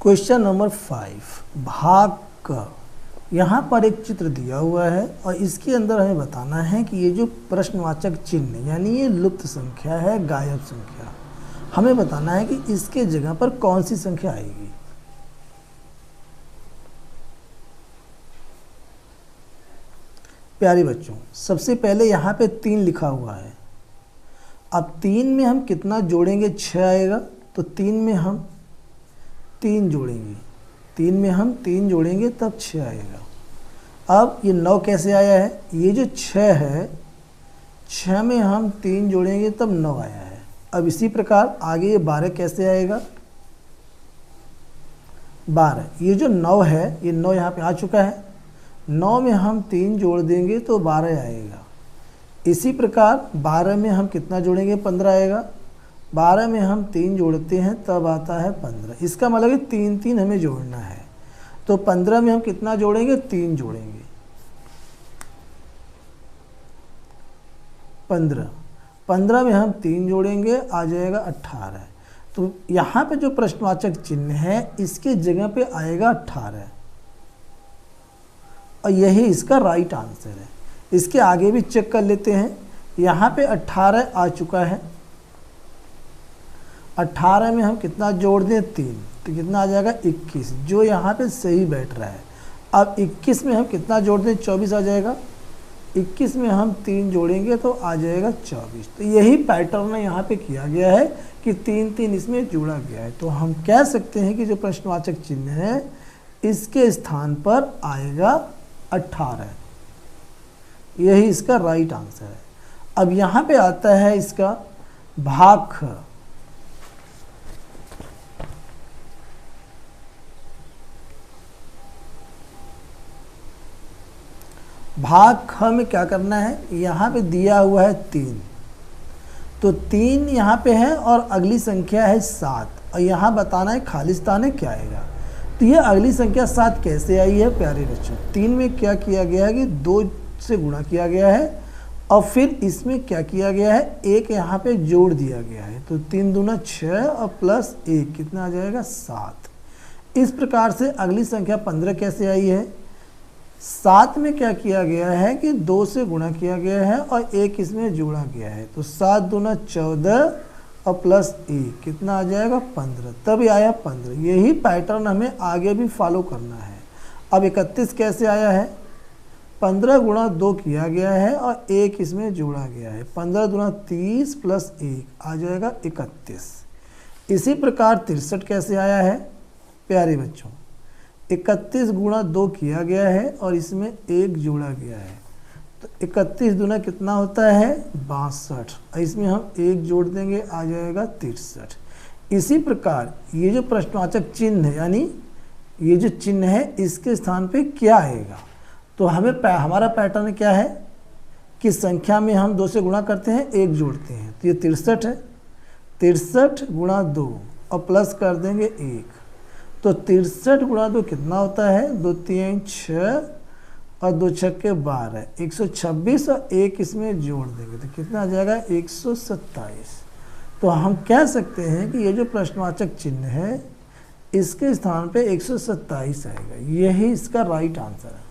Question number 5 भाग क। यहाँ पर एक चित्र दिया हुआ है और इसके अंदर हमें बताना है कि ये जो प्रश्नवाचक चिन्ह यानी ये लुप्त संख्या है, गायब संख्या, हमें बताना है कि इसके जगह पर कौन सी संख्या आएगी। प्यारे बच्चों, सबसे पहले यहाँ पे 3 लिखा हुआ है। अब 3 में हम कितना जोड़ेंगे? 6 आएगा। तो 3 में हम 3 जोड़ेंगे, 3 में हम 3 जोड़ेंगे तब 6 आएगा। अब ये 9 कैसे आया है? ये जो 6 है, 6 में हम 3 जोड़ेंगे तब 9 आया है। अब इसी प्रकार आगे ये 12 कैसे आएगा? 12, ये जो 9 है, ये 9 यहाँ पे आ चुका है। 9 में हम 3 जोड़ देंगे तो 12 आएगा। इसी प्रकार 12 में हम कितना जोड़ेंगे? 15 आएगा। 12 में हम 3 जोड़ते हैं तब आता है 15। इसका मतलब है 3 3 हमें जोड़ना है। तो 15 में हम कितना जोड़ेंगे? 3 जोड़ेंगे। 15 में हम 3 जोड़ेंगे, आ जाएगा 18। तो यहाँ पे जो प्रश्नवाचक चिन्ह है इसके जगह पे आएगा 18 और यही इसका राइट आंसर है। इसके आगे भी चेक कर लेते हैं। यहाँ पे 18 आ चुका है। 18 में हम कितना जोड़ दें? 3, तो कितना आ जाएगा? 21, जो यहाँ पे सही बैठ रहा है। अब 21 में हम कितना जोड़ दें? 24 आ जाएगा। 21 में हम 3 जोड़ेंगे तो आ जाएगा 24। तो यही पैटर्न यहाँ पे किया गया है कि 3 3 इसमें जोड़ा गया है। तो हम कह सकते हैं कि जो प्रश्नवाचक चिन्ह है इसके स्थान पर आएगा 18। यही इसका राइट आंसर है। अब यहाँ पे आता है इसका भाग ख। भाग ख में क्या करना है? यहाँ पे दिया हुआ है 3, तो 3 यहाँ पे है और अगली संख्या है 7 और यहाँ बताना है खाली स्थान है क्या आएगा। तो ये अगली संख्या 7 कैसे आई है? प्यारे बच्चों, 3 में क्या किया गया है कि 2 से गुणा किया गया है और फिर इसमें क्या किया गया है? 1 यहाँ पे जोड़ दिया गया है। तो 3 दूना 6 और प्लस 1 कितना आ जाएगा? 7। इस प्रकार से अगली संख्या 15 कैसे आई है? 7 में क्या किया गया है कि 2 से गुणा किया गया है और 1 इसमें जोड़ा गया है। तो 7 दूना 14 और प्लस 1 कितना आ जाएगा? 15। तभी आया 15। यही पैटर्न हमें आगे भी फॉलो करना है। अब 31 कैसे आया है? 15 गुणा 2 किया गया है और 1 इसमें जोड़ा गया है। 15 दूना 30 प्लस 1 आ जाएगा 31। इसी प्रकार 63 कैसे आया है? प्यारे बच्चों, 31 गुणा 2 किया गया है और इसमें 1 जोड़ा गया है। तो 31 दूना कितना होता है? 62 और इसमें हम 1 जोड़ देंगे, आ जाएगा 63। इसी प्रकार ये जो प्रश्नवाचक चिन्ह है यानी ये जो चिन्ह है इसके स्थान पे क्या आएगा? तो हमें हमारा पैटर्न क्या है कि संख्या में हम 2 से गुणा करते हैं, 1 जोड़ते हैं। तो ये 63 है। 63 गुणा 2 और प्लस कर देंगे 1। तो 63 गुणा 2 कितना होता है? 2 3 6 और 2 छक्के 12, 126 और 1 इसमें जोड़ देंगे तो कितना आ जाएगा? 127। तो हम कह सकते हैं कि ये जो प्रश्नवाचक चिन्ह है इसके स्थान पे 127 आएगा। यही इसका राइट आंसर है।